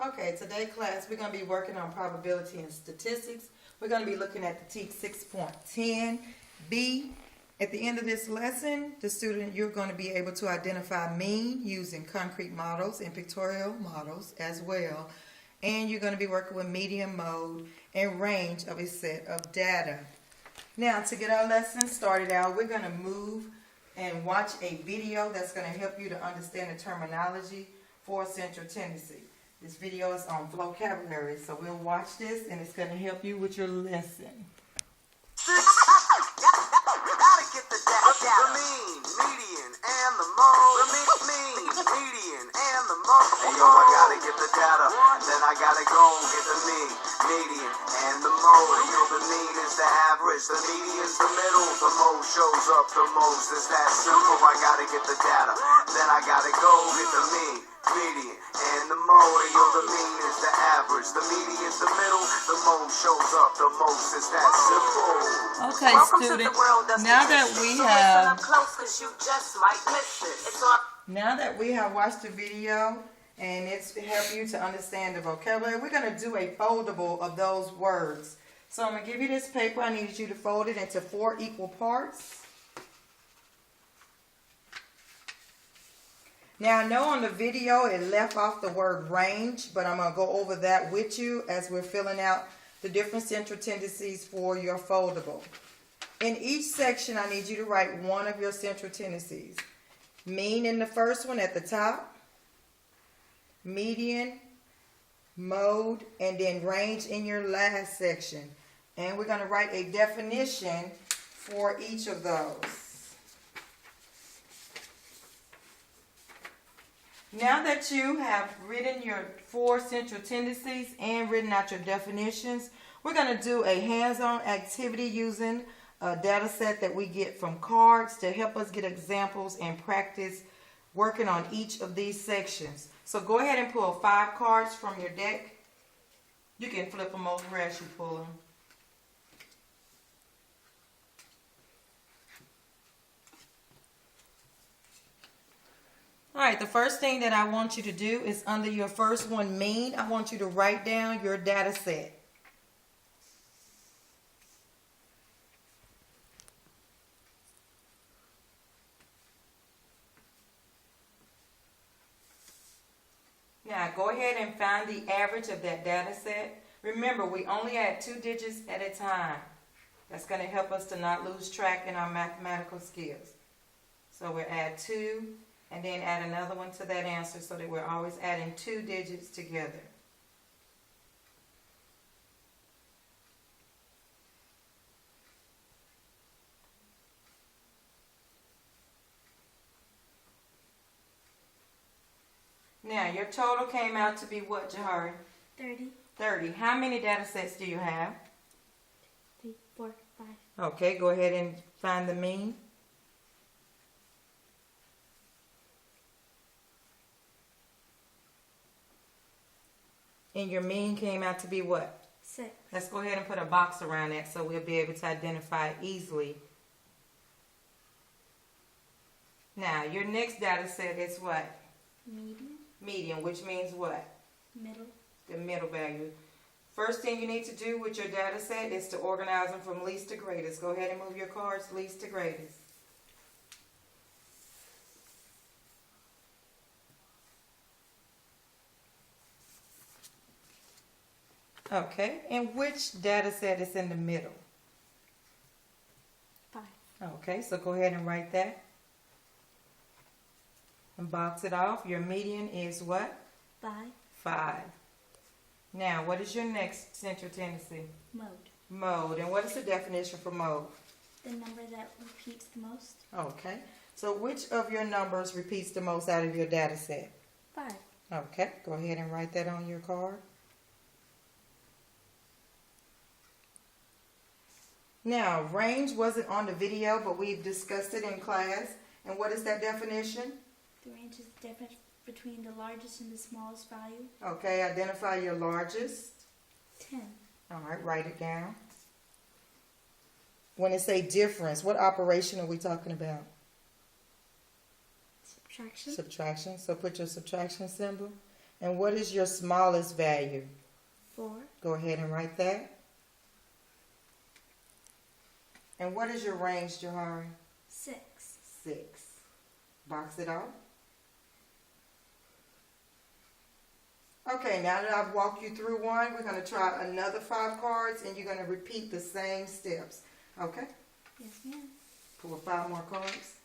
Okay, today class we're going to be working on probability and statistics. We're going to be looking at the TEAC 6.10b. At the end of this lesson, you're going to be able to identify mean using concrete models and pictorial models as well. And you're going to be working with median, mode, and range of a set of data. Now, to get our lesson started out, we're going to move and watch a video that's going to help you to understand the terminology for central tendency. This video is on vocabulary, so we'll watch this and it's going to help you with your lesson. Gotta get the mean, median, and the mode. The mean, median, and the mode. Hey yo, I gotta get the data, then I gotta go get the mean, median, and the mode. Hey yo, the mean is the average, the median's the middle, the mode shows up the most. It's that simple. I gotta get the data, then I gotta go get the mean, median, and the mode. Hey yo, the mean is the average, the median's the middle, the mode shows up the most. It's that simple. Okay, students, now that we have watched the video and it's helped you to understand the vocabulary, we're going to do a foldable of those words. So I'm going to give you this paper. I need you to fold it into 4 equal parts. Now I know on the video it left off the word range, but I'm going to go over that with you as we're filling out the different central tendencies for your foldable. In each section, I need you to write one of your central tendencies. Mean in the first one at the top, median, mode, and then range in your last section. And we're going to write a definition for each of those. Now that you have written your 4 central tendencies and written out your definitions, we're going to do a hands-on activity using a data set that we get from cards to help us get examples and practice working on each of these sections. So go ahead and pull 5 cards from your deck. You can flip them over as you pull them. Alright, the first thing that I want you to do is under your first one, mean, I want you to write down your data set. Now go ahead and find the average of that data set. Remember, we only add 2 digits at a time. That's going to help us to not lose track in our mathematical skills. So we'll add 2 and then add another one to that answer so that we're always adding 2 digits together. Now, your total came out to be what, Jahari? 30. 30. How many data sets do you have? 3, 4, 5. Okay, go ahead and find the mean. And your mean came out to be what? 6. Let's go ahead and put a box around that so we'll be able to identify it easily. Now, your next data set is what? Median. Median, which means what? Middle. The middle value. First thing you need to do with your data set is to organize them from least to greatest. Go ahead and move your cards least to greatest. Okay, and which data set is in the middle? 5. Okay, so go ahead and write that. And box it off. Your median is what? 5. 5. Now, what is your next central tendency? Mode. Mode. And what is the definition for mode? The number that repeats the most. Okay. So which of your numbers repeats the most out of your data set? 5. Okay. Go ahead and write that on your card. Now, range wasn't on the video, but we've discussed it in class. And what is that definition? The range is the difference between the largest and the smallest value. Okay, identify your largest. 10. All right, write it down. When it say difference, what operation are we talking about? Subtraction. Subtraction. So put your subtraction symbol. And what is your smallest value? 4. Go ahead and write that. And what is your range, Johari? 6. 6. Box it off. Okay, now that I've walked you through one, we're going to try another 5 cards, and you're going to repeat the same steps. Okay? Yes, ma'am. Pull 5 more cards.